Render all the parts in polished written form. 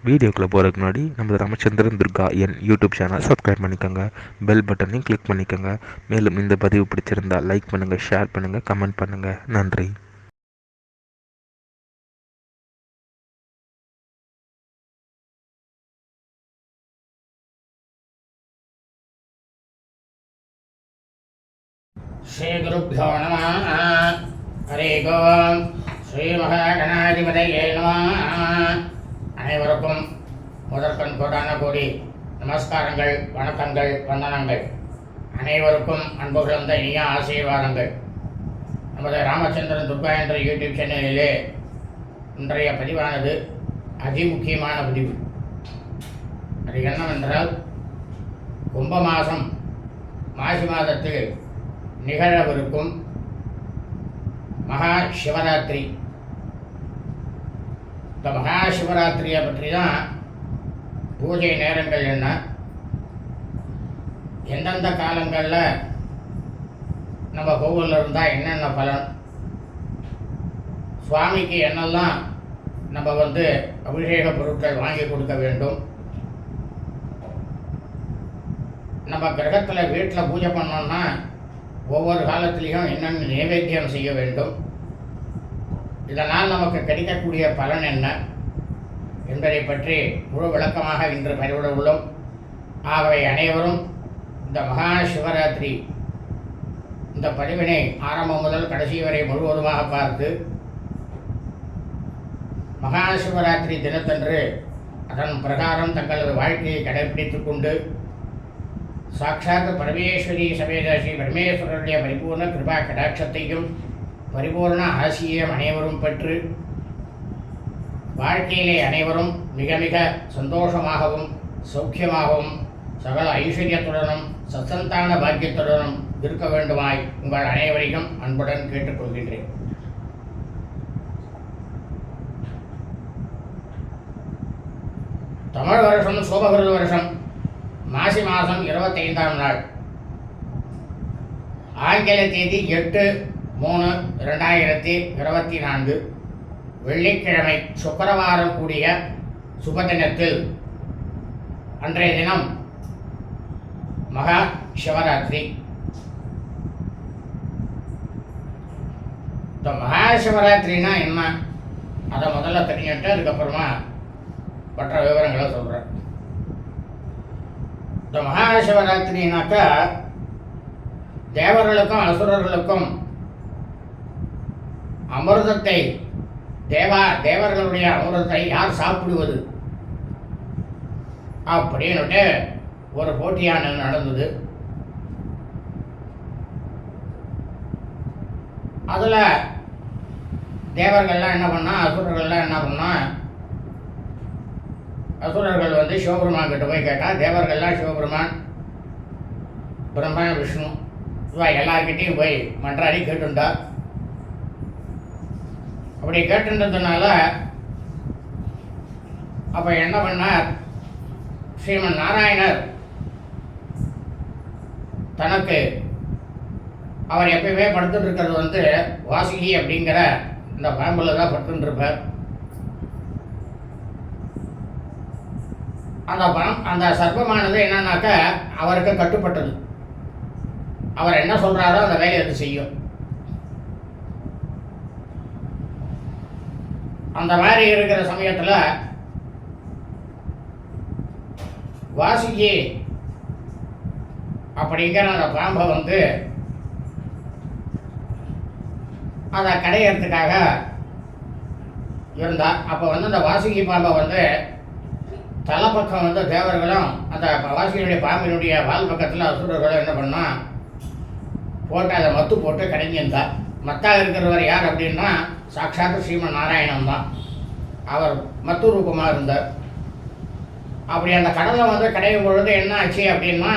வீடியோக்குள்ளே போகிறதுக்கு முன்னாடி நம்ம ராமச்சந்திரன் துர்கா என் யூடியூப் சேனல் சப்ஸ்கிரைப் பண்ணிக்கோங்க, பெல் பட்டனையும் கிளிக் பண்ணிக்கோங்க. மேலும் இந்த பதிவு பிடிச்சிருந்தால் லைக் பண்ணுங்கள், ஷேர் பண்ணுங்கள், கமெண்ட் பண்ணுங்கள். நன்றி. ஸ்ரீ குருப்யோ நம. ஹரி ஓம். ஸ்ரீ மகாகணாதிபதியே நம. அனைவருக்கும் முதற்கண் கோடான கோடி நமஸ்காரங்கள், வணக்கங்கள், வந்தனங்கள். அனைவருக்கும் அன்பு கலந்த இனிய ஆசீர்வாதங்கள். நமது ராமச்சந்திரன் துர்கா என்ற யூடியூப் சேனலிலே இன்றைய பதிவானது அதிமுக்கியமான பதிவு. அது என்னவென்றால், கும்ப மாதம் மாசி மாதத்தில் நிகழவிருக்கும் மகா சிவராத்திரி. இந்த மகா சிவராத்திரியை பற்றி தான் பூஜை நேரங்கள் என்ன, எந்தெந்த காலங்களில் நம்ம கோவிலில் இருந்தால் என்னென்ன பலன், சுவாமிக்கு என்னெல்லாம் நம்ம அபிஷேக பொருட்கள் வாங்கி கொடுக்க வேண்டும், நம்ம கிரகத்தில் வீட்டில் பூஜை பண்ணோம்னா ஒவ்வொரு காலத்திலையும் என்னென்ன நைவேத்தியம் செய்ய வேண்டும், இதனால் நமக்கு கிடைக்கக்கூடிய பலன் என்ன என்பதை பற்றி முழு விளக்கமாக இன்று பதிவிட உள்ளோம். ஆகவே அனைவரும் இந்த மகா சிவராத்திரி இந்த பதிவினை ஆரம்பம் முதல் கடைசி வரை முழுவதுமாக பார்த்து, மகா சிவராத்திரி தினத்தன்று அதன் பிரகாரம் தங்களது வாழ்க்கையை கடைபிடித்து கொண்டு சாட்சாத் பரமேஸ்வரி சமேத ஸ்ரீ பரமேஸ்வரருடைய பரிபூர்ண கிருபா கடாட்சத்தையும் பரிபூர்ண ஆசியம் அனைவரும் பெற்று வாழ்க்கையிலே அனைவரும் மிக மிக சந்தோஷமாகவும் சௌக்கியமாகவும் சகல ஐஸ்வர்யத்துடனும் சத்சந்தான பாக்கியத்துடனும் இருக்க வேண்டுமாய் உங்கள் அனைவரையும் அன்புடன் கேட்டுக்கொள்கின்றேன். தமிழ் வருஷம் சோபகிருத வருஷம் மாசி மாதம் 25ஆம் நாள், ஆங்கில தேதி 8/3/2024 வெள்ளிக்கிழமை சுக்கிரவாரம் கூடிய சுபதினத்தில் அன்றைய தினம் மகா சிவராத்திரி. இந்த மகா சிவராத்திரினா என்ன, அதை முதல்ல தெரிஞ்சுட்டு அதுக்கப்புறமா மற்ற விவரங்களை சொல்கிறேன். இந்த மகா சிவராத்திரினாக்கா தேவர்களுக்கும் அசுரர்களுக்கும் அமிர்தத்தை தேவர்களுடைய அமிர்தத்தை யார் சாப்பிடுவது அப்படின்னுட்டு ஒரு போட்டியான நடந்தது. அதில் தேவர்கள்லாம் என்ன பண்ணா, அசுரர்கள்லாம் என்ன பண்ணா, அசுரர்கள் சிவபெருமான் கிட்ட போய் கேட்டால், தேவர்கள்லாம் சிவபெருமான், பிரம்மா, விஷ்ணு இவா எல்லார்கிட்டையும் போய் மன்றாடி கேட்டுண்டா. அப்படி கேட்டுன்றதுனால அப்போ என்ன பண்ணார், ஸ்ரீமன் நாராயணர் தனக்கு அவர் எப்பயுமே படுத்துட்டு இருக்கிறது வாசுகி அப்படிங்கிற இந்த பாம்பில் தான் படுத்துட்டு இருப்பார். அந்த சர்ப்பமானது என்னன்னாக்க அவருக்கு கட்டுப்பட்டது. அவர் என்ன சொல்றாரோ அந்த வேலையை அது செய்யும். அந்த மாதிரி இருக்கிற சமயத்தில் வாசுகி அப்படிங்கிற அந்த பாம்பை அதை கடையிறதுக்காக இருந்தா. அப்போ அந்த வாசுகி பாம்பை தலைப்பக்கம் தேவர்களும் அந்த வாசுகியினுடைய பாம்பினுடைய வால் பக்கத்தில் அசுரர்களும் என்ன பண்ணா, போட்டு அதை மத்து போட்டு கடைஞ்சிருந்தா. மத்தாக இருக்கிறவர் யார் அப்படின்னா சாட்சாத் ஸ்ரீமன் நாராயணன் தான். அவர் மத்து ரூபமாக இருந்தார். அப்படி அந்த கடலை கடையும் பொழுது என்ன ஆச்சு அப்படின்னா,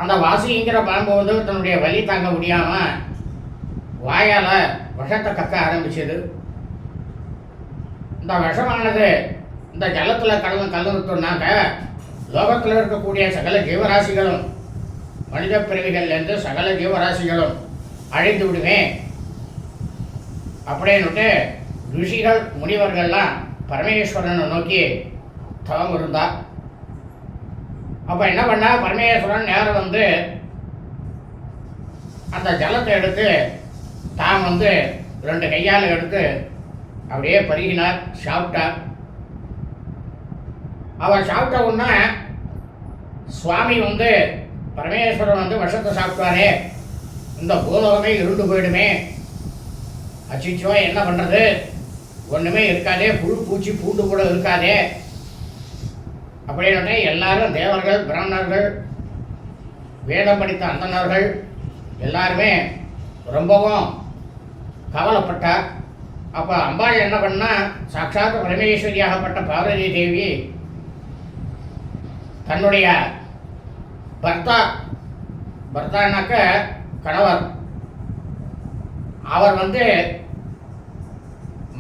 அந்த வாசுகிங்கிற பாம்பு தன்னுடைய வலி தாங்க முடியாமல் வாயால் விஷத்தை கக்க ஆரம்பிச்சது. இந்த விஷமானது இந்த ஜலத்தில் கலந்துட்டோம்னாக்க லோகத்தில் இருக்கக்கூடிய சகல ஜீவராசிகளும், மனித பிறவிகள்லேருந்து சகல ஜீவராசிகளும் அழிந்து விடுவேன் அப்படின்னுட்டு ரிஷிகள் முனிவர்கள்லாம் பரமேஸ்வரனை நோக்கி தவம் இருந்தா. அப்போ என்ன பண்ணா, பரமேஸ்வரன் நேரம் வந்து அந்த ஜலத்தை எடுத்து தான் வந்து 2 கையால் எடுத்து அப்படியே பருகினார், சாப்பிட்டார். அவர் சாப்பிட்ட உடனே சுவாமி வந்து பரமேஸ்வரன் வந்து விஷத்தை சாப்பிட்டாரே, இந்த பூலோகமே இருண்டு போயிடுமே, அச்சிச்சோ என்ன பண்ணுறது, ஒன்றுமே இருக்காதே, புழு பூச்சி பூண்டு கூட இருக்காதே அப்படின்னு எல்லாரும் தேவர்கள், பிராமணர்கள், வேதம் படித்த அந்தணர்கள் எல்லாருமே ரொம்பவும் கவலைப்பட்டார். அப்போ அம்பாள் என்ன பண்ணா, சாட்சாத் பரமேஸ்வரியாகப்பட்ட பார்வதி தேவி தன்னுடைய பர்த்தானாக்க கணவர், அவர் வந்து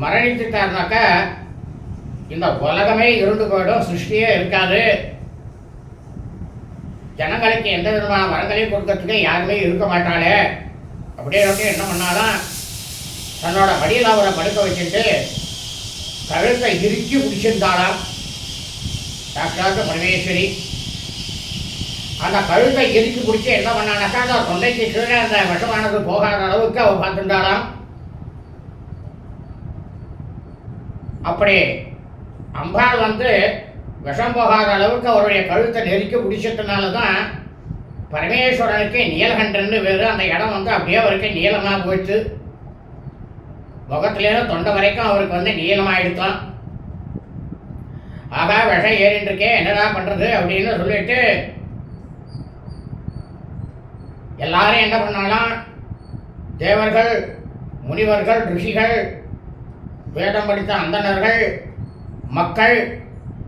மரணித்துட்டார்னாக்க இந்த உலகமே இருண்டு போயிடும், சிருஷ்டியே இருக்காது, ஜனங்களுக்கு எந்த விதமான வரங்களையும் கொடுக்கறதுக்கு யாருமே இருக்க மாட்டாளே அப்படின்னு என்ன பண்ணாலும் தன்னோட மடியில் அவரை படுக்க வச்சுட்டு கழுத்தை இறுக்கி பிடிச்சிருந்தாளாம் சாட்சாத் பரமேஸ்வரி. அந்த கழுத்தை இறுக்கி பிடிச்சி என்ன பண்ணானாக்கா, அந்த தொண்டைக்கு கீழே அந்த விஷமானது போகாத அளவுக்கு அவள் பார்த்துட்டாளாம். அப்படி அம்பாள் வந்து விஷம் போகாத அளவுக்கு அவருடைய கழுத்தை நெருக்கி பிடிச்சதுனால தான் பரமேஸ்வரனுக்கு நீலகண்டன்னு வேறு. அந்த இடம் வந்து அப்படியே அவருக்கு நீளமாக போயிடுச்சு, முகத்துலேருந்து தொண்டை வரைக்கும் அவருக்கு வந்து நீளமாகிடுத்தான். ஆகா விஷம் ஏறிட்டு இருக்கேன், என்னடா பண்ணுறது அப்படின்னு சொல்லிட்டு எல்லாரும் என்ன பண்ணாலும் தேவர்கள், முனிவர்கள், ரிஷிகள், வேதம் படித்த அந்தணர்கள், மக்கள்,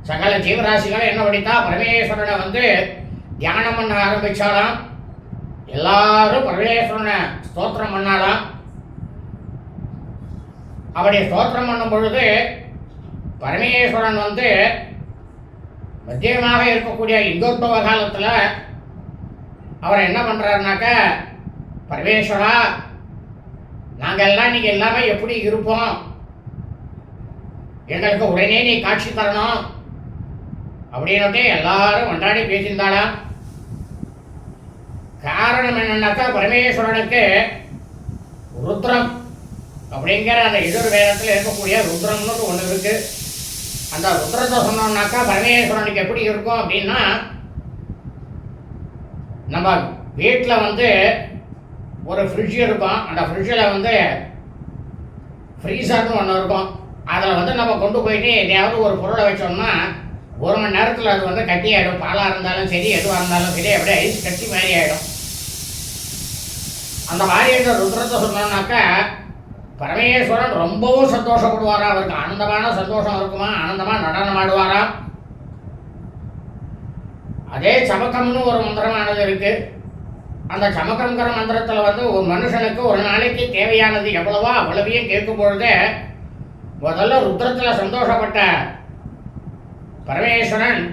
சகல ஜீவராசிகள் என்ன படித்தா பரமேஸ்வரனை வந்து தியானம் பண்ண ஆரம்பிச்சாலாம். எல்லாரும் பரமேஸ்வரனை ஸ்தோத்திரம் பண்ணாலாம். அப்படி ஸ்தோத்திரம் பண்ணும் பொழுது பரமேஸ்வரன் வந்து மத்தியமாக இருக்கக்கூடிய இந்தோத்பவ காலத்தில் அவர் என்ன பண்ணுறாருனாக்க, பரமேஸ்வரா நாங்கள் எல்லாம் நீங்கள் எல்லாமே எப்படி இருப்போம், எங்களுக்கு உடனே நீ காட்சி தரணும் அப்படின்னுட்டு எல்லாரும் கொண்டாடி பேசியிருந்தாளாம். காரணம் என்னன்னாக்கா, பரமேஸ்வரனுக்கு ருத்ரம் அப்படிங்கிற அந்த எதிர்வேதத்தில் இருக்கக்கூடிய ருத்ரம்னு ஒன்று இருக்கு. அந்த ருத்ரத்தை சொன்னோம்னாக்கா பரமேஸ்வரனுக்கு எப்படி இருக்கும் அப்படின்னா, நம்ம வீட்டில் வந்து ஒரு ஃப்ரிட்ஜ் இருக்கும், அந்த ஃப்ரிட்ஜில் வந்து ஃப்ரீசர்னு ஒன்று இருக்கும். அதில் வந்து நம்ம கொண்டு போயிட்டு எதையாவது ஒரு பொருளை வச்சோம்னா 1 மணி நேரத்தில் அது வந்து கட்டி ஆகிடும். பாலாக இருந்தாலும் சரி, எதுவாக இருந்தாலும் சரி, அப்படியே ஐஸ் கட்டி மாதிரி ஆகிடும். அந்த மாதிரி இருக்கிற ருத்ரத்தை சொன்னோம்னாக்கா பரமேஸ்வரன் ரொம்பவும் சந்தோஷப்படுவாராம். அவருக்கு ஆனந்தமான சந்தோஷம் இருக்குமா, ஆனந்தமாக நடனம் ஆடுவாராம். அதே சமக்கம்னு ஒரு மந்திரமானது இருக்கு. அந்த சமக்கம்ங்கிற மந்திரத்தில் வந்து ஒரு மனுஷனுக்கு ஒரு நாளைக்கு தேவையானது எவ்வளவோ அவ்வளவையும் கேட்கும் பொழுதே முதல்ல ருத்ரத்தில் சந்தோஷப்பட்ட பரமேஸ்வரன்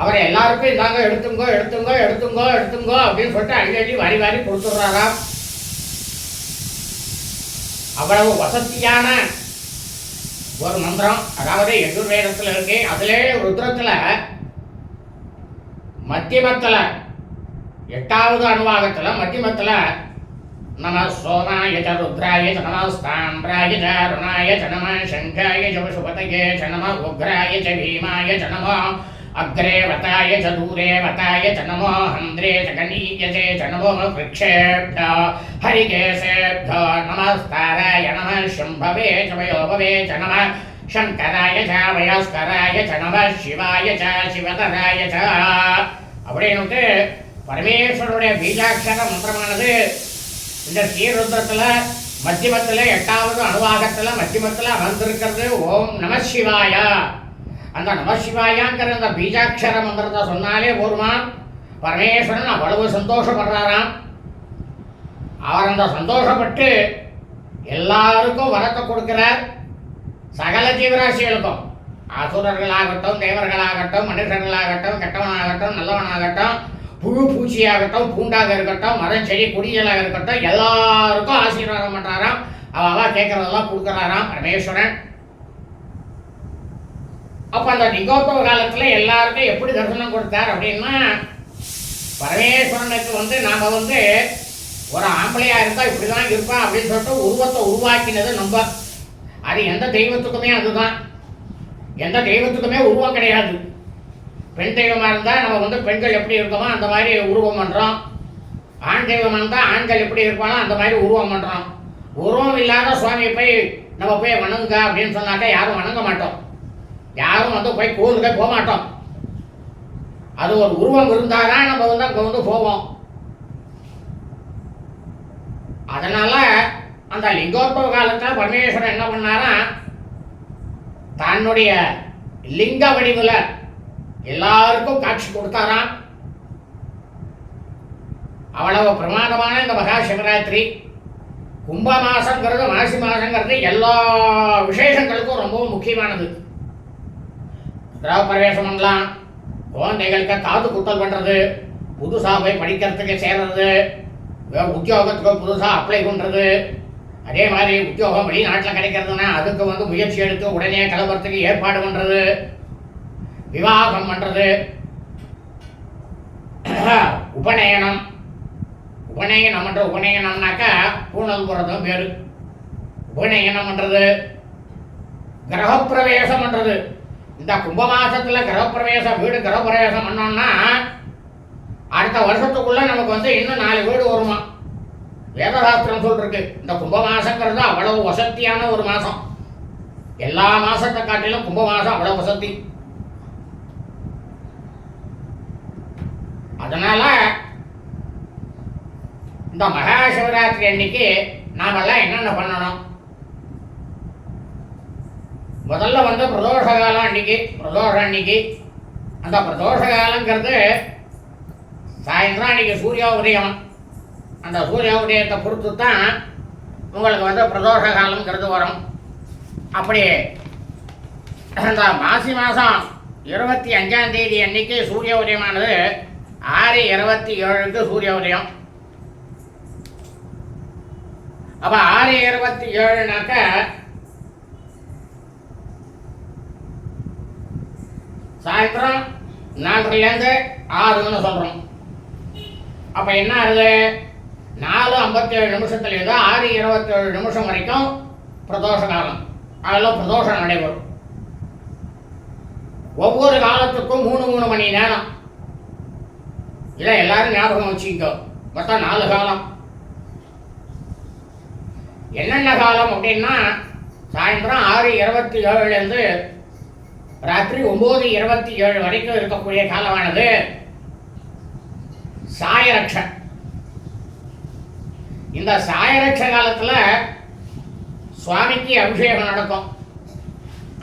அவரை எல்லாருக்கும் இதாங்க எடுத்துங்கோ எடுத்துங்கோ எடுத்துங்கோ எடுத்துங்கோ அப்படின்னு சொல்லிட்டு அள்ளி அள்ளி வாரி வாரி கொடுத்துட்றாராம். அவ்வளவு வசதியான ஒரு மந்திரம், அதாவது எதிர்வேதத்தில் இருக்கு. அதிலே ருத்ரத்தில் மத்தியமத்தில் 8வது அணுவாகத்தில் மத்தியமத்தில் நம சோமாய ச ருத்ராய ச நம ஸ்தாம்ராய ச அருணாய ச நம சங்காய ச பசுபதயே ச நம உக்ராய ச பீமாய ச நம அக்ரே வதாய ச தூரே வதாய ச நமோ ஹந்திரே ச கணீயசே ச நமோ விருக்ஷேभ्यो ஹரிகேசேभ्यो நமஸ்தாராய நம சம்பவே ச வயோபவே ச நம சங்கராய ச வயஸ்கராய ச நம சிவாய ச சிவதராய ச அப்படின்னுட்டு பரமேஸ்வரனுடைய பீஜாட்சர மந்திரமானது இந்த ஸ்ரீருத்ரத்தில் மத்தியமத்தில் 8வது அணுவாகத்தில் மத்தியமத்தில் அமர்ந்திருக்கிறது. ஓம் நம சிவாயா. அந்த நமசிவாயாங்கிற அந்த பீஜாட்சர மந்திரத்தை சொன்னாலே போருமா, பரமேஸ்வரன் அவ்வளவு சந்தோஷப்படுறாராம். அவர் அந்த சந்தோஷப்பட்டு எல்லாருக்கும் வரத்தை கொடுக்கிறார். சகல ஜீவராசிகளுக்கும், அசுரர்களாகட்டும், தேவர்களாகட்டும், மனுஷர்களாகட்டும், கெட்டவனாகட்டும், நல்லவனாகட்டும், புழு பூச்சியாகட்டும், பூண்டாக இருக்கட்டும், மரம் செடி கொடிகளாக இருக்கட்டும், எல்லாருக்கும் ஆசீர்வாதம் பண்ணுறாராம். அவ கேட்கறதெல்லாம் கொடுக்குறாராம் பரமேஸ்வரன். அப்ப அந்த லிங்கோத்பவ காலத்துல எல்லாருக்கும் எப்படி தரிசனம் கொடுத்தார் அப்படின்னா, பரமேஸ்வரனுக்கு நாம ஒரு ஆம்பளையா இருந்தா இப்படிதான் இருப்பான் அப்படின்னு சொல்லிட்டு உருவத்தை உருவாக்கினது நம்ம. அது எந்த தெய்வத்துக்குமே அதுதான். எந்த தெய்வத்துக்குமே உருவம் கிடையாது. பெண் தெய்வமா இருந்தா நம்ம பெண்கள் எப்படி இருக்கோமோ அந்த மாதிரி உருவம் பண்றோம். ஆண் தெய்வமா இருந்தா ஆண்கள் எப்படி இருப்பானோ அந்த மாதிரி உருவம் பண்றோம். உருவம் இல்லாத சுவாமியை போய் நம்ம போய் வணங்குங்க அப்படின்னு சொன்னாக்கா யாரும் வணங்க மாட்டோம். யாரும் போய் கோவிலுக்கே போக மாட்டோம். அது ஒரு உருவம் இருந்தாதான் நம்ம அங்க போவோம். அதனால அந்த லிங்கோத்பவ காலத்தில் பரமேஸ்வரன் என்ன பண்ணாரா, தன்னுடைய லிங்க வடிவில் எல்லாருக்கும் காட்சி கொடுத்தாராம். அவ்வளவு பிரமாதமான இந்த மகா சிவராத்திரி கும்ப மாசங்கிறது, மாசி மாசங்கிறது எல்லா விசேஷங்களுக்கும் ரொம்பவும் முக்கியமானது. கிரக பிரவேசம் பண்ணலாம், குழந்தைகளுக்கு காது குத்தல் பண்றது, புதுசா போய் படிக்கிறதுக்கு சேர்றது, உத்தியோகத்துக்கு புதுசா அப்ளை பண்றது, அதே மாதிரி உத்தியோகம் வெளிநாட்டில் கிடைக்கிறதுனா அதுக்கு முயற்சி எடுத்து உடனே கிளம்புறதுக்கு ஏற்பாடு பண்றது, விவாகம் பண்றது, உபநயனம். உபநயனம் பண்ற உபநயனம்னாக்கா பூணல் போறதும் பேரு. உபநயனம் பண்றது, கிரகப்பிரவேசம் பண்றது. இந்த கும்பமாசத்துல கிரகப்பிரவேசம், வீடு கிரகப்பிரவேசம் பண்ணோம்னா அடுத்த வருஷத்துக்குள்ள நமக்கு இன்னும் 4 வீடு வருமா. வேதசாஸ்திரம் சொல்லிருக்கு. இந்த கும்பமாசங்கிறது அவ்வளவு வசதியான ஒரு மாசம். எல்லா மாசத்தை காட்டிலும் கும்பமாசம் அவ்வளவு வசதி. அதனால இந்த மகா சிவராத்திரி அன்னைக்கு நாமெல்லாம் என்னென்ன பண்ணணும்? முதல்ல பிரதோஷ காலம் அன்னைக்கு, பிரதோஷம் அன்னைக்கு. அந்த பிரதோஷ காலங்கிறது சாயந்தரம் அன்னைக்கு சூரிய உதயம். அந்த சூரிய உதயத்தை பொறுத்து தான் உங்களுக்கு பிரதோஷ காலம்ங்கிறது வரும். அப்படி அந்த மாசி மாதம் 25ஆம் தேதி அன்னைக்கு சூரிய உதயமானது 6:27க்கு சூரிய உதயம். அப்போ 6:27னாக்க சாயந்தரம் 4லேருந்து 6ன்னு சொல்கிறோம். அப்போ என்ன ஆகுது? 4:57 6:27 வரைக்கும் பிரதோஷ காலம். அதில் பிரதோஷம் நடைபெறும். ஒவ்வொரு காலத்துக்கும் 3 மணி நேரம். இதை எல்லாரும் ஞாபகம் வச்சுக்கோ. மொத்தம் 4 காலம். என்னென்ன காலம் அப்படின்னா, சாயந்தரம் 6:27 ராத்திரி 9:27 வரைக்கும் இருக்கக்கூடிய காலமானது சாயரட்ச. இந்த சாயரட்ச காலத்துல சுவாமிக்கு அபிஷேகம் நடக்கும்.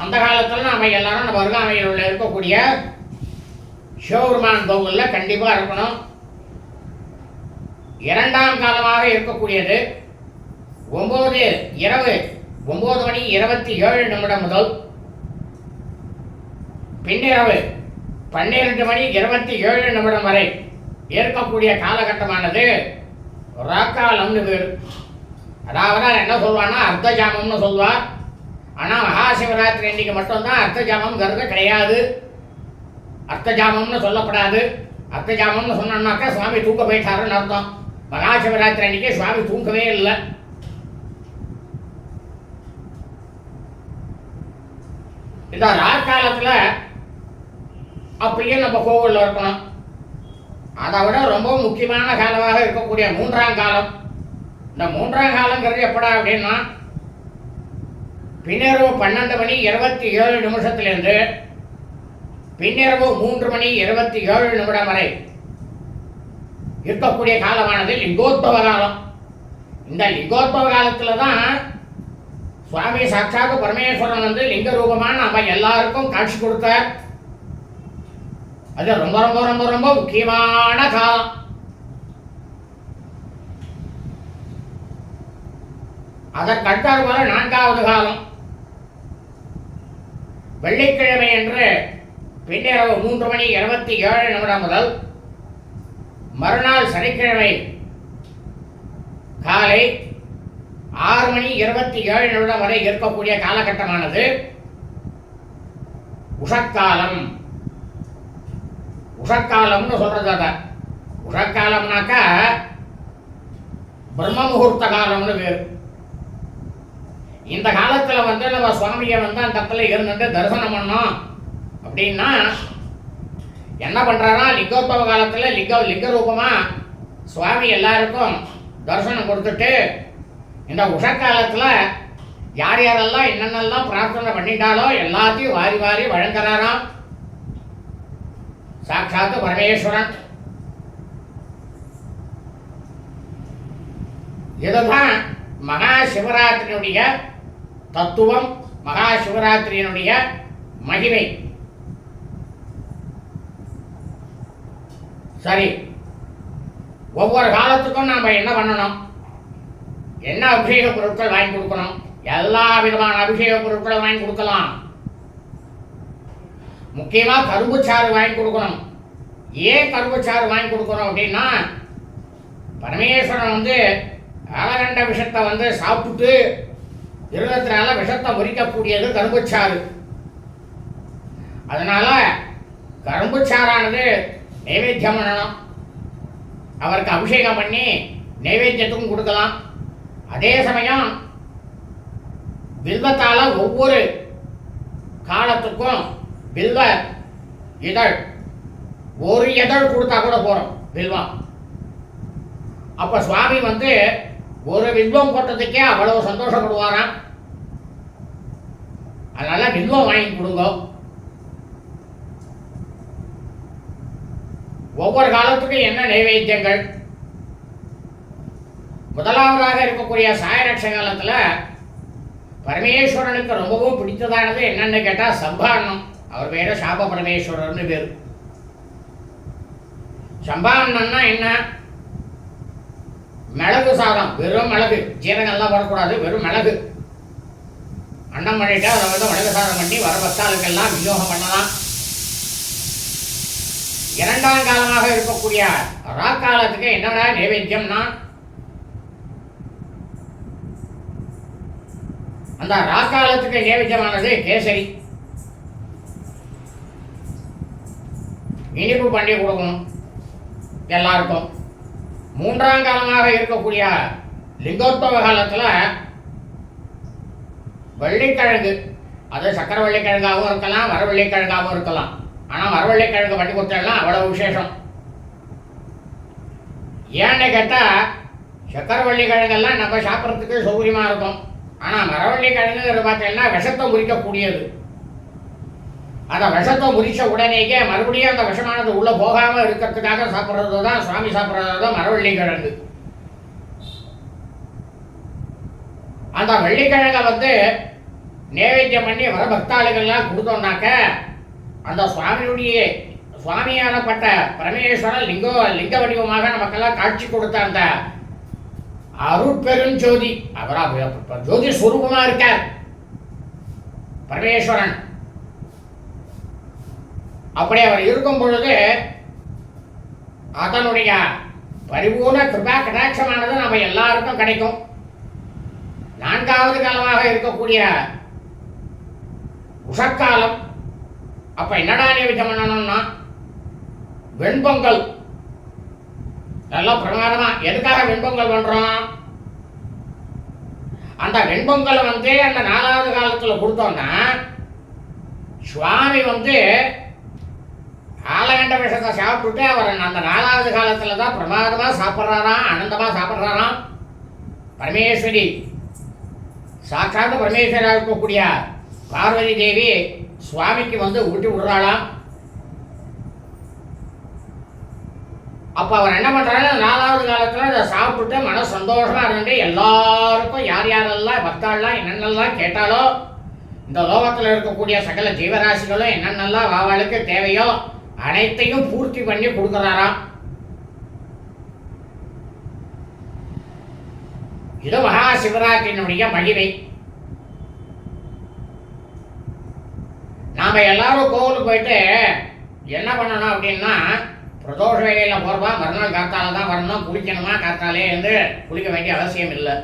அந்த காலத்துல நம்ம எல்லாரும் நம்ம அருகாமையில் உள்ள இருக்கக்கூடிய சிவபெருமான் கோவில்ல கண்டிப்பா இருக்கணும். 2ஆம் காலமாக இருக்கக்கூடியது இரவு 9:27 முதல் பின்னிரவு 12:27 வரை இருக்கக்கூடிய காலகட்டமானது ராக்காலம்னு பேர். அதாவது என்ன சொல்வான்னா அர்த்த ஜாமம்னு சொல்வார். ஆனால் மகா சிவராத்திரி அன்னைக்கு மட்டும்தான் அர்த்த ஜாமம்ங்கிறது கிடையாது. அர்த்த ஜாமம்னு சொல்லப்படாது. அர்த்த ஜாமம்னு சொன்னோம்னாக்கா சுவாமி தூக்க போயிட்டாருன்னு அர்த்தம். மகா சிவராத்திரி அன்னைக்கு சுவாமி தூங்கவே இல்லை. இந்த ராக்காலத்தில் அப்படியே நம்ம கோவிலில் இருக்கணும். அதை விட ரொம்ப முக்கியமான காலமாக இருக்கக்கூடிய 3ஆம் காலம். இந்த 3ஆம் காலங்கிறது எப்படா அப்படின்னா, பின்னிரவு 12:27 பின்னிரவு 3:27 வரை இருக்கக்கூடிய காலமானது லிங்கோத்பவ காலம். இந்த லிங்கோத்பவ காலத்தில் தான் சுவாமி சாட்சாத் பரமேஸ்வரன் லிங்க ரூபமான நம்ம எல்லாருக்கும் காட்சி கொடுத்தார். அது ரொம்ப ரொம்ப ரொம்ப ரொம்ப முக்கியமான காலம். அதற்கடுத்தாறு போல 4வது காலம் வெள்ளிக்கிழமை என்று பின்னிரவு 3:27 முதல் மறுநாள் சனிக்கிழமை காலை 6:27 வரை இருக்கக்கூடிய காலகட்டமானது உஷக்காலம். உஷக்காலம்னு சொல்றது அத. உஷக்காலம்னாக்கா பிரம்ம முகூர்த்த காலம்னு பேரு. இந்த காலத்துல நம்ம சுவாமியை அந்த இடத்துல இருந்துட்டு தரிசனம் பண்ணோம் அப்படின்னா என்ன பண்றாரா, லிங்கோத்பவ காலத்துல லிங்க ரூபமா சுவாமி எல்லாருக்கும் தரிசனம் கொடுத்துட்டு இந்த உஷக்காலத்துல யார் யாரெல்லாம் என்னென்னலாம் பிரார்த்தனை பண்ணிட்டாலோ எல்லாத்தையும் வாரி வாரி வழங்குறாராம் சாட்சாத்து பரமேஸ்வரன். இதுதான் மகா சிவராத்திரியினுடைய தத்துவம், மகா சிவராத்திரியினுடைய மகிமை. சரி, ஒவ்வொரு காலத்துக்கும் நாம என்ன பண்ணணும், என்ன அபிஷேக பொருட்கள் வாங்கி கொடுக்கணும்? எல்லா விதமான அபிஷேக பொருட்களை வாங்கி கொடுக்கலாம். முக்கியமா கரும்புச்சாறு வாங்கி கொடுக்கணும். ஏன் கரும்புச்சாறு வாங்கி கொடுக்கணும் அப்படின்னா, பரமேஸ்வரன் ஆலகண்ட விஷத்தை சாப்பிட்டுட்டு இருதத்தினால விஷத்தை முறிக்கக்கூடியது கரும்புச்சாறு. அதனால கரும்புச்சாறானது நைவேத்தியம் பண்ணணும். அவருக்கு அபிஷேகம் பண்ணி நைவேத்தியத்துக்கும் கொடுக்கலாம். அதே சமயம் வில்வத்தால ஒவ்வொரு காலத்துக்கும் வில்வ இதழ் ஒரு இதழ் கொடுத்தா கூட போறோம் வில்வம். அப்ப சுவாமி ஒரு வில்வம் போட்டதுக்கே அவ்வளவு சந்தோஷப்படுவாராம். அதனால வில்வம் வாங்கி கொடுங்க. ஒவ்வொரு காலத்துக்கும் என்ன நைவேத்தியங்கள்? முதலாவதாக இருக்கக்கூடிய சாயரட்ச காலத்துல பரமேஸ்வரனுக்கு ரொம்பவும் பிடித்ததானது என்னன்னு கேட்டா சம்பாண்ணம். அவர் பேரு சாப பரமேஸ்வரர்னு பேரு. சம்பாண்ணம்னா என்ன? மிளகு சாதம், வெறும் மிளகு, ஜீரகம்லாம் வரக்கூடாது, வெறும் மிளகு அன்னம் பண்ணிட்டு அதை மிளகு சாதம் பண்ணி வர பக்தாளுக்கெல்லாம் விநியோகம் பண்ணலாம். இரண்டாம் காலமாக இருக்கக்கூடிய ராக்காலத்துக்கு என்னடா நைவேத்தியம்னா, அந்த ராக்காலத்துக்கு நைவேத்தியமானது கேசரி, இனிப்பு பண்ணி கொடுக்கணும் எல்லாருக்கும். மூன்றாம் காலமாக இருக்கக்கூடிய லிங்கோத்பவ காலத்துல வெள்ளிக்கிழங்கு, அது சக்கர வெள்ளிக்கிழங்காகவும் இருக்கலாம், வரவள்ளிக்கிழங்காகவும் இருக்கலாம். ஆனா வரவள்ளிக்கிழங்கு பண்ணி கொடுத்தா அவ்வளவு விசேஷம். ஏன்னு கேட்டா சக்கரவள்ளி கிழங்கெல்லாம் நம்ம சாப்பிட்றதுக்கு சௌகரியமா இருக்கும். ஆனா மரவள்ளி கிழங்குங்கிறது பார்த்தீங்கன்னா விஷத்தை முறிக்கக்கூடியது. அந்த விஷத்தை முறிச்ச உடனேயே மறுபடியும் அந்த விஷமானது உள்ள போகாம இருக்கிறதுக்காக சாப்பிட்றது தான், சுவாமி சாப்பிட்றது தான் மரவள்ளி கிழங்கு. அந்த வெள்ளிக்கிழங்க நைவேத்தியம் பண்ணி வர பக்தாளுகள்லாம் கொடுத்தோம்னாக்க அந்த சுவாமியானப்பட்ட பரமேஸ்வரன் லிங்க வடிவமாக நமக்கெல்லாம் காட்சி கொடுத்த அந்த அருட்பெரும் ஜோதி, அவரா ஜோதி ஸ்வரூபமா இருக்கார் பரமேஸ்வரன். அப்படி அவர் இருக்கும் பொழுது அதனுடைய பரிபூர்ண கிருபா கடாட்சமானது நம்ம எல்லாருக்கும் கிடைக்கும். நான்காவது காலமாக இருக்கக்கூடிய உஷக்காலம். அப்ப என்னடா நைவேத்தியம் பண்ணணும்னா வெண்பொங்கல், நல்லா பிரமாதமா. எதுக்காக வெண்பொங்கல் பண்றோம்? அந்த வெண்பொங்கலை அந்த நாலாவது காலத்துல கொடுத்தோம்னா சுவாமி ஆலகண்ட விஷத்தை சாப்பிட்டுட்டு அவர் அந்த நாலாவது காலத்துல தான் பிரமாதமா சாப்பிட்றாராம், ஆனந்தமா சாப்பிட்றாராம். பரமேஸ்வரி சாட்சாத் பரமேஸ்வரா இருக்கக்கூடிய பார்வதி தேவி சுவாமிக்கு ஊட்டி விடுறாளாம். அப்ப அவர் என்ன பண்றாரு, நாலாவது காலத்துல அதை சாப்பிட்டு மன சந்தோஷமா இருந்து எல்லாருக்கும் யார் யாரெல்லாம் பக்தாள்லாம் என்னென்னலாம் கேட்டாலோ, இந்த லோகத்துல இருக்கக்கூடிய சகல ஜீவராசிகளும் என்னென்னலாம் வாவாளுக்கு தேவையோ அனைத்தையும் பூர்த்தி பண்ணி கொடுக்குறாராம். இது மகா சிவராத்திரியினுடைய மகிமை. நாம எல்லாரும் கோவிலுக்கு போயிட்டு என்ன பண்ணணும் அப்படின்னா, பிரதோஷ வேலையில போறவா மறுநாள் காத்தால தான் வரணும், குளிக்கணுமா காத்தாலே குளிக்க வேண்டிய அவசியம் இல்லை.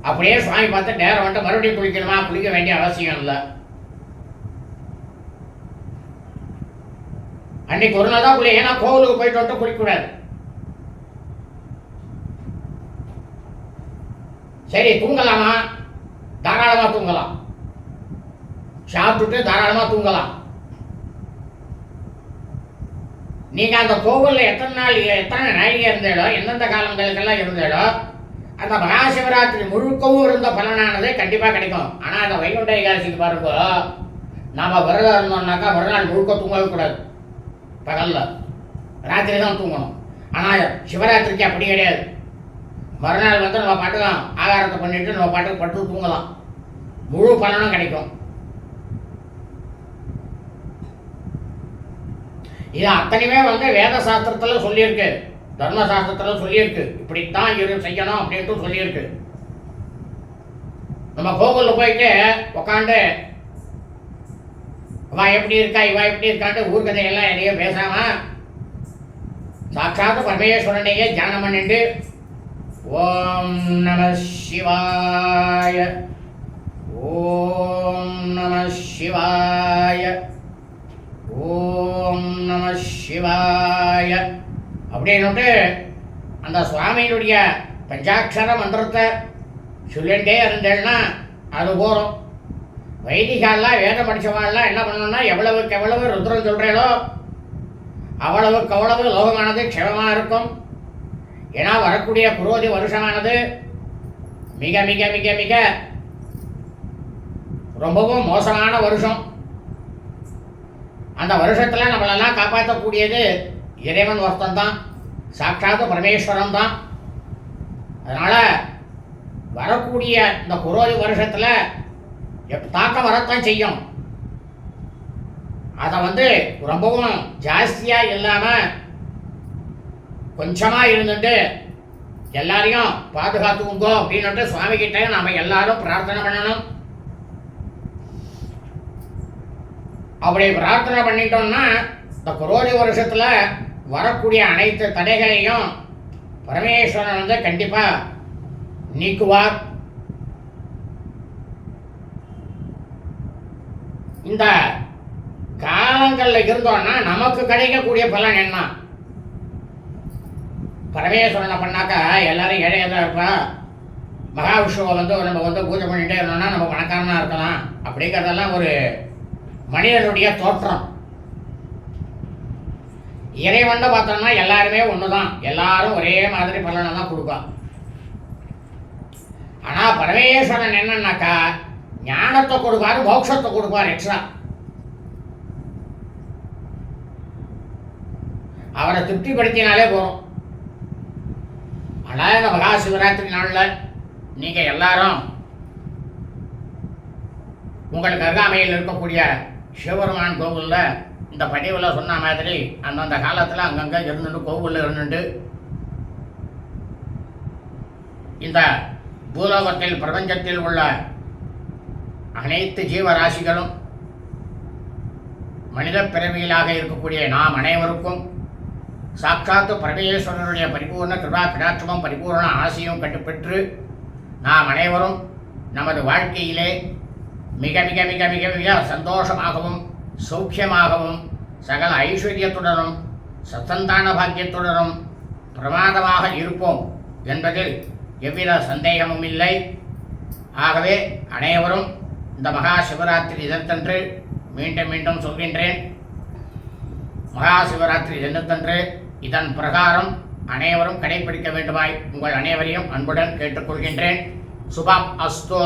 அப்படியே சுவாமி பார்த்து நேரம் வந்துட்டு மறுபடியும் குளிக்கணுமா, குளிக்க வேண்டிய அவசியம் இல்லை. அன்னைக்கு ஒரு நாள் தான் குளி. ஏன்னா கோவிலுக்கு போயிட்டு வந்துட்டு குளிக்கக்கூடாது. சரி, தூங்கலாமா? தாராளமா தூங்கலாம். சாப்பிட்டுட்டு தாராளமா தூங்கலாம். நீங்க அந்த கோவில்ல எத்தனை நாழிகை இருந்தேடோ, எந்தெந்த காலங்களுக்கெல்லாம் இருந்தேடோ, அந்த மகாசிவராத்திரி முழுக்கவும் இருந்த பலனானது கண்டிப்பா கிடைக்கும். ஆனா அந்த வைகுண்ட ஏகாதசிக்கு பாருங்க, நாம விரதம் இருந்தோம்னாக்கா மறுநாள் முழுக்க தூங்கவே கூடாது. பகல்ல ராத்திரி தான் தூங்கணும். ஆனா சிவராத்திரிக்கு அப்படி கிடையாது. மறுநாள் வந்து நம்ம பாட்டுக்கு ஆகாரத்தை பண்ணிட்டு நம்ம பாட்டுக்கு படுத்து தூங்கலாம். முழு பலனும் கிடைக்கும். இது அத்தனையுமே வந்து வேத சாஸ்திரத்துல சொல்லியிருக்கு, தர்ம சாஸ்திரத்துல சொல்லியிருக்கு. இப்படித்தான் செய்யணும் அப்படின்ட்டு சொல்லியிருக்கு. நம்ம கோவில்ல போயிட்டு உக்காண்டு இவா எப்படி இருக்கா இவா எப்படி இருக்கான்ட்டு ஊர்கதையெல்லாம் எதையும் பேசாம சாட்சாத் பரமேஸ்வரனையே தியானம் பண்ணிட்டு ஓம் நம சிவாய, ஓம் நம சிவாய, ஓம் நம சிவாய அப்படின்னுட்டு அந்த சுவாமியினுடைய பஞ்சாட்சர மந்திரத்தை சொல்லிகிட்டே இருந்தேன்னா அது போகிறோம். வைதிகாலாம் வேதம் படித்தவாள்லாம் என்ன பண்ணணும்னா, எவ்வளவுக்கு எவ்வளவு ருத்ரம் சொல்கிறீங்களோ அவ்வளவுக்கு அவ்வளவு லோகமானது க்ஷேமமாக இருக்கும். ஏன்னா வரக்கூடிய குரோதி வருஷமானது மிக மிக மிக மிக ரொம்பவும் மோசமான வருஷம். அந்த வருஷத்தில் நம்மளெல்லாம் காப்பாற்றக்கூடியது இறைவன் ஒருத்தன் தான், சாட்சாத் பரமேஸ்வரன் தான். அதனால் வரக்கூடிய இந்த குரோதி வருஷத்தில் தாக்கம் வரத்தான் செய்யும். அதை வந்து ரொம்பவும் ஜாஸ்தியாக இல்லாமல் கொஞ்சமாக இருந்துட்டு எல்லாரையும் பாதுகாத்துக்குங்கோ அப்படின்னுட்டு சுவாமி கிட்ட நாம் எல்லாரும் பிரார்த்தனை பண்ணணும். அப்படி பிரார்த்தனை பண்ணிட்டோம்னா இந்த குரோதி வருஷத்தில் வரக்கூடிய அனைத்து தடைகளையும் பரமேஸ்வரன் வந்து கண்டிப்பாக நீக்குவார். இந்த காலங்களில் இருந்தோம்னா நமக்கு கிடைக்கக்கூடிய பலன் என்ன? பரமேஸ்வரனை பண்ணாக்கா எல்லாரும் ஏழையாக தான் இருப்பா. மகாவிஷ்ணுவை வந்து நம்ம வந்து பூஜை பண்ணிகிட்டே இருந்தோம்னா நம்ம பணக்காரனாக இருக்கலாம் அப்படிங்கிறதெல்லாம் ஒரு மனிதனுடைய தோற்றம். இறைவன் பார்த்தோம்னா எல்லாருமே ஒன்று தான், எல்லாரும் ஒரே மாதிரி பலனை தான் கொடுப்பான். ஆனால் பரமேஸ்வரன் என்னன்னாக்கா ஞானத்தை கொடுப்பாரு, மோட்சத்தை கொடுப்பார் எக்ஸ்ட்ரா. அவரை திருப்திப்படுத்தினாலே போகும். ஆனால் இந்த மகா சிவராத்திரி நாளில் நீங்கள் எல்லாரும் உங்களுக்கு அருகாமையில் இருக்கக்கூடிய சிவபெருமான் கோவிலில் இந்த பதிவில் சொன்ன மாதிரி அந்தந்த காலத்தில் அங்கங்கே இருந்துட்டு கோவிலில் இருந்துட்டு இந்த பூலோகத்தில் பிரபஞ்சத்தில் உள்ள அனைத்து ஜீவராசிகளும் மனித பிறவியிலாக இருக்கக்கூடிய நாம் அனைவருக்கும் சாட்சாத்து பரமேஸ்வரனுடைய பரிபூர்ண கிருபா கடாட்சமும் பரிபூர்ண ஆசையும் கட்டுப்பெற்று நாம் அனைவரும் நமது வாழ்க்கையிலே மிக மிக மிக மிக மிக சந்தோஷமாகவும் சௌக்கியமாகவும் சகல ஐஸ்வர்யத்துடனும் சத்தந்தான பாக்கியத்துடனும் பிரமாதமாக இருப்போம் என்பதில் எவ்வித சந்தேகமும் இல்லை. ஆகவே அனைவரும் இந்த மகா சிவராத்திரி தினத்தன்று மீண்டும் மீண்டும் சொல்கின்றேன், மகா சிவராத்திரி தினத்தன்று இதன் பிரகாரம் அனைவரும் கடைபிடிக்க வேண்டுமாய் உங்கள் அனைவரையும் அன்புடன் கேட்டுக்கொள்கின்றேன். சுபம் அஸ்து.